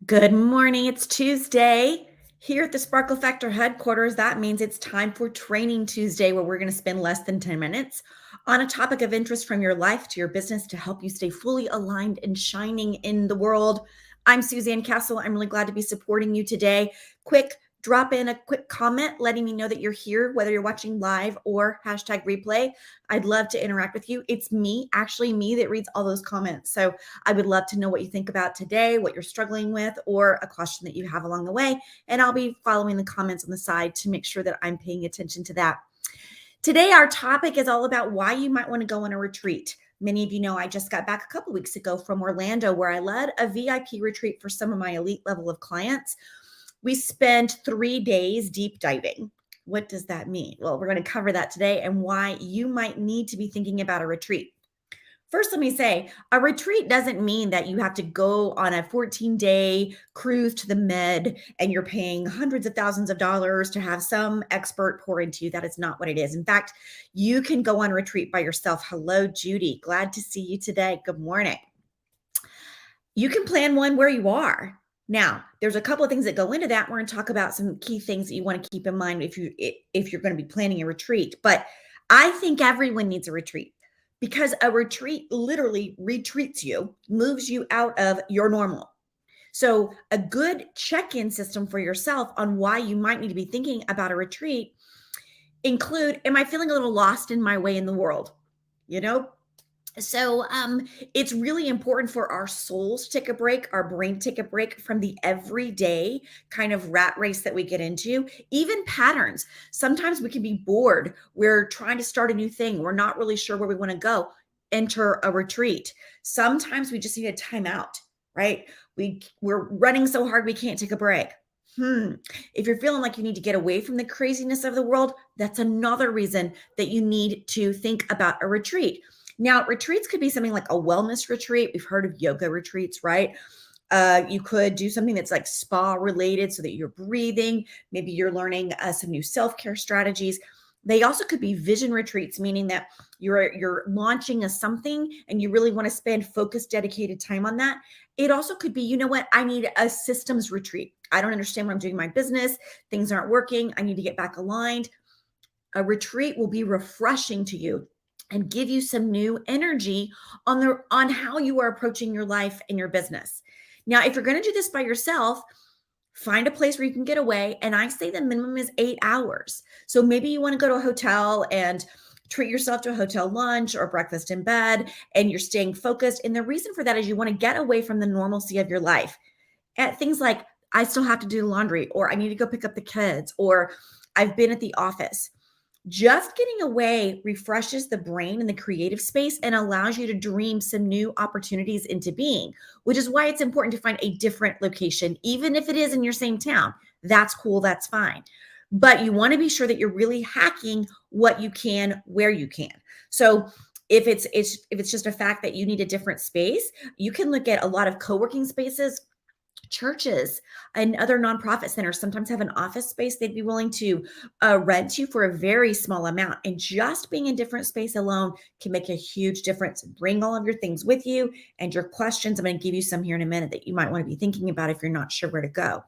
Good morning. It's Tuesday. Here at the Sparkle Factor headquarters, that means it's time for Training Tuesday, where we're going to spend less than 10 minutes on a topic of interest from your life to your business to help you stay fully aligned and shining in the world. I'm Suzanne Castle. I'm really glad to be supporting you today. Quick drop in a quick comment letting me know that you're here, whether you're watching live or hashtag replay. I'd love to interact with you. It's me, actually, me that reads all those comments. So I would love to know what you think about today, what you're struggling with, or a question that you have along the way. And I'll be following the comments on the side to make sure that I'm paying attention to that. Today, our topic is all about why you might want to go on a retreat. Many of you know I just got back a couple weeks ago from Orlando, where I led a VIP retreat for some of my elite level of clients. We spent 3 days deep diving. What does that mean? Well, we're going to cover that today and why you might need to be thinking about a retreat. First, let me say a retreat doesn't mean that you have to go on a 14-day cruise to the Med and you're paying hundreds of thousands of dollars to have some expert pour into you. That is not what it is. In fact, you can go on a retreat by yourself. Hello, Judy. Glad to see you today. Good morning. You can plan one where you are. Now, there's a couple of things that go into that. We're going to talk about some key things that you want to keep in mind if you're going to be planning a retreat. But I think everyone needs a retreat because a retreat literally retreats you, moves you out of your normal. So, a good check-in system for yourself on why you might need to be thinking about a retreat include, am I feeling a little lost in my way in the world? You know, so it's really important for our souls to take a break, our brain to take a break from the everyday kind of rat race that we get into, even patterns. Sometimes we can be bored. We're trying to start a new thing. We're not really sure where we want to go. Enter a retreat. Sometimes we just need a timeout, right? We're running so hard we can't take a break. If you're feeling like you need to get away from the craziness of the world, that's another reason that you need to think about a retreat. Now, retreats could be something like a wellness retreat. We've heard of yoga retreats, right? You could do something that's like spa related so that you're breathing. Maybe you're learning some new self-care strategies. They also could be vision retreats, meaning that you're launching a something and you really want to spend focused, dedicated time on that. It also could be, you know what, I need a systems retreat. I don't understand what I'm doing in my business. Things aren't working. I need to get back aligned. A retreat will be refreshing to you and give you some new energy on how you are approaching your life and your business. Now, if you're going to do this by yourself, find a place where you can get away. And I say the minimum is 8 hours. So maybe you want to go to a hotel and treat yourself to a hotel lunch or breakfast in bed, and you're staying focused. And the reason for that is you want to get away from the normalcy of your life. At things like, I still have to do laundry, or I need to go pick up the kids, or I've been at the office. Just getting away refreshes the brain and the creative space and allows you to dream some new opportunities into being, which is why it's important to find a different location, even if it is in your same town. That's cool, that's fine. But you want to be sure that you're really hacking what you can where you can. So if it's just a fact that you need a different space, you can look at a lot of co-working spaces. Churches and other nonprofit centers sometimes have an office space they'd be willing to rent you for a very small amount. And just being in different space alone can make a huge difference. Bring all of your things with you and your questions. I'm going to give you some here in a minute that you might want to be thinking about if you're not sure where to go.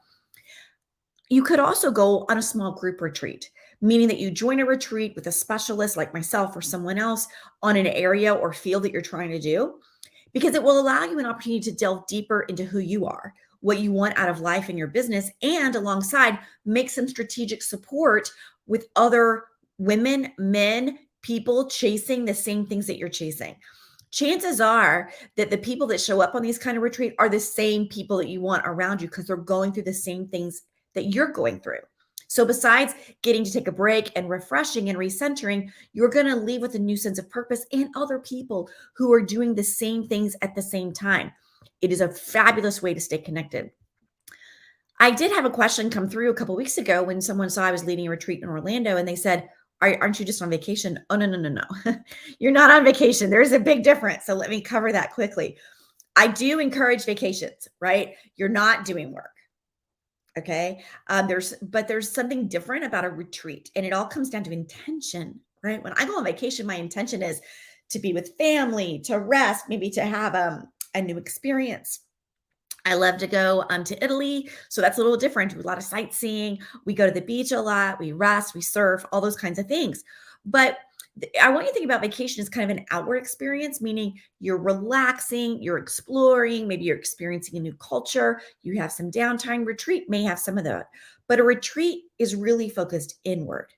You could also go on a small group retreat, meaning that you join a retreat with a specialist like myself or someone else on an area or field that you're trying to do, because it will allow you an opportunity to delve deeper into who you are, what you want out of life and your business, and alongside make some strategic support with other women, men, people chasing the same things that you're chasing. Chances are that the people that show up on these kind of retreat are the same people that you want around you because they're going through the same things that you're going through. So besides getting to take a break and refreshing and recentering, you're going to leave with a new sense of purpose and other people who are doing the same things at the same time. It is a fabulous way to stay connected. I did have a question come through a couple of weeks ago when someone saw I was leading a retreat in Orlando and they said, aren't you just on vacation? Oh, no, no, no, no. You're not on vacation. There's a big difference. So let me cover that quickly. I do encourage vacations, right? You're not doing work. Okay. There's something different about a retreat, and it all comes down to intention, right? When I go on vacation, my intention is to be with family, to rest, maybe to have a new experience. I love to go to Italy. So that's a little different. We do a lot of sightseeing. We go to the beach a lot. We rest, we surf, all those kinds of things. But I want you to think about vacation as kind of an outward experience, meaning you're relaxing, you're exploring, maybe you're experiencing a new culture, you have some downtime. Retreat may have some of that, but a retreat is really focused inward.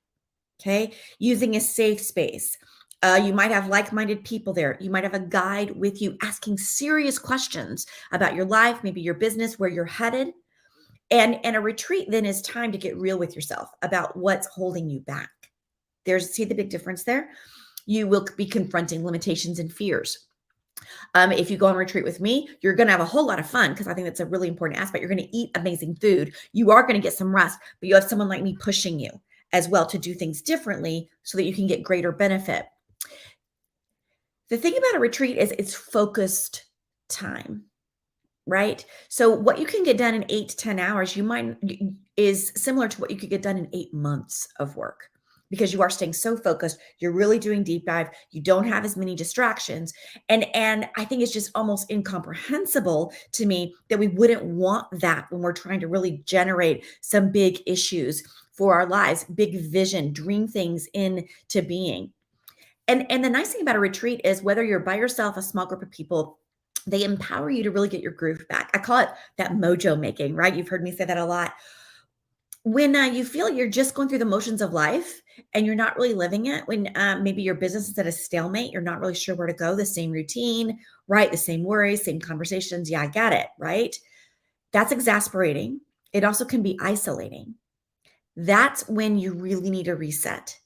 Okay. Using a safe space. You might have like minded people there. You might have a guide with you asking serious questions about your life, maybe your business, where you're headed. And a retreat then is time to get real with yourself about what's holding you back. See the big difference there? You will be confronting limitations and fears. If you go on retreat with me, you're going to have a whole lot of fun because I think that's a really important aspect. You're going to eat amazing food. You are going to get some rest, but you have someone like me pushing you as well to do things differently so that you can get greater benefit. The thing about a retreat is it's focused time, right? So what you can get done in 8 to 10 hours, is similar to what you could get done in 8 months of work because you are staying so focused. You're really doing deep dive. You don't have as many distractions. And I think it's just almost incomprehensible to me that we wouldn't want that when we're trying to really generate some big issues for our lives, big vision, dream things into being. And the nice thing about a retreat is whether you're by yourself, a small group of people, they empower you to really get your groove back. I call it that mojo making, right? You've heard me say that a lot. When you feel you're just going through the motions of life and you're not really living it, when maybe your business is at a stalemate, you're not really sure where to go, the same routine, right? The same worries, same conversations. Yeah, I get it, right? That's exasperating. It also can be isolating. That's when you really need a reset.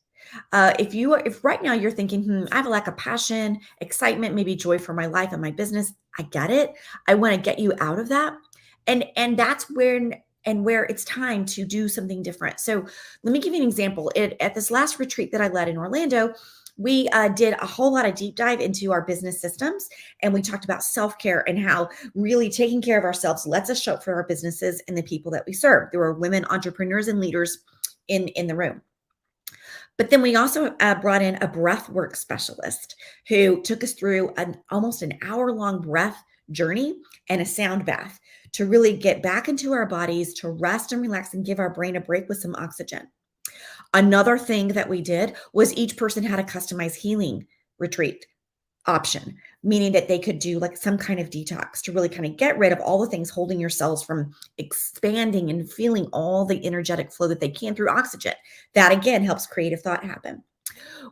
If right now you're thinking, I have a lack of passion, excitement, maybe joy for my life and my business, I get it. I want to get you out of that. And that's where it's time to do something different. So let me give you an example. At this last retreat that I led in Orlando, we did a whole lot of deep dive into our business systems, and we talked about self-care and how really taking care of ourselves lets us show up for our businesses and the people that we serve. There were women entrepreneurs and leaders in the room. But then we also brought in a breath work specialist who took us through almost an hour-long breath journey and a sound bath to really get back into our bodies, to rest and relax and give our brain a break with some oxygen. Another thing that we did was each person had a customized healing retreat option, meaning that they could do like some kind of detox to really kind of get rid of all the things holding your cells from expanding and feeling all the energetic flow that they can through oxygen. That again helps creative thought happen.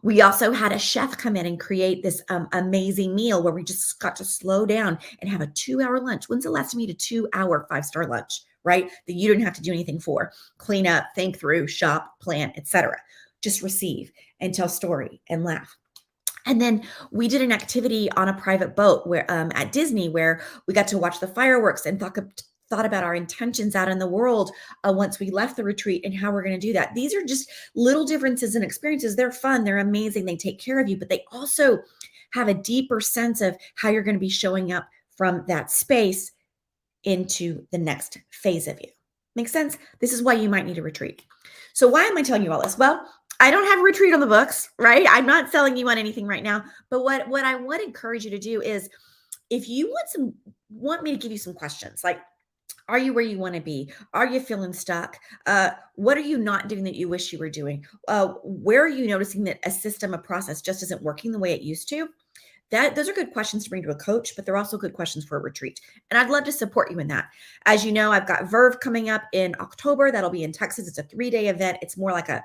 We also had a chef come in and create this amazing meal where we just got to slow down and have a 2-hour lunch. When's the last time you had a 2-hour 5-star lunch, right? That you didn't have to do anything for. Clean up, think through, shop, plan, etc. Just receive and tell story and laugh. And then we did an activity on a private boat where at Disney where we got to watch the fireworks and thought about our intentions out in the world once we left the retreat and how we're going to do that. These are just little differences and experiences. They're fun. They're amazing. They take care of you, but they also have a deeper sense of how you're going to be showing up from that space into the next phase of you. Makes sense? This is why you might need a retreat. So why am I telling you all this? Well, I don't have a retreat on the books, right? I'm not selling you on anything right now. But what I would encourage you to do is if you want me to give you some questions, like, are you where you want to be? Are you feeling stuck? What are you not doing that you wish you were doing? Where are you noticing that a system, a process just isn't working the way it used to? Those are good questions to bring to a coach, but they're also good questions for a retreat. And I'd love to support you in that. As you know, I've got Verve coming up in October. That'll be in Texas. It's a 3-day event. It's more like a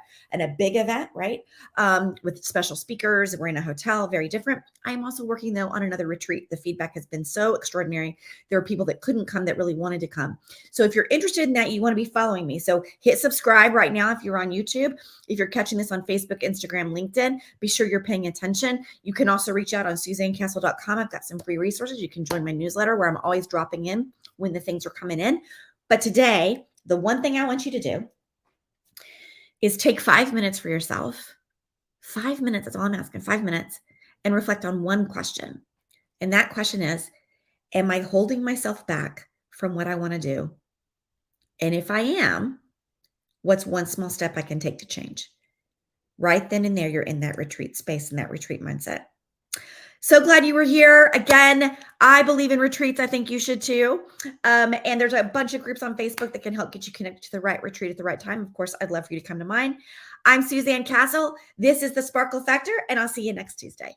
big event, right? With special speakers. We're in a hotel, very different. I'm also working though on another retreat. The feedback has been so extraordinary. There are people that couldn't come that really wanted to come. So if you're interested in that, you want to be following me. So hit subscribe right now if you're on YouTube. If you're catching this on Facebook, Instagram, LinkedIn, be sure you're paying attention. You can also reach out on SuzanneCastle.com. I've got some free resources. You can join my newsletter where I'm always dropping in when the things are coming in. But today, the one thing I want you to do is take 5 minutes for yourself. 5 minutes, that's all I'm asking, 5 minutes, and reflect on one question. And that question is, am I holding myself back from what I want to do? And if I am, what's one small step I can take to change? Right then and there, you're in that retreat space and that retreat mindset. So glad you were here. Again, I believe in retreats. I think you should too. And there's a bunch of groups on Facebook that can help get you connected to the right retreat at the right time. Of course, I'd love for you to come to mine. I'm Suzanne Castle. This is the Sparkle Factor, and I'll see you next Tuesday.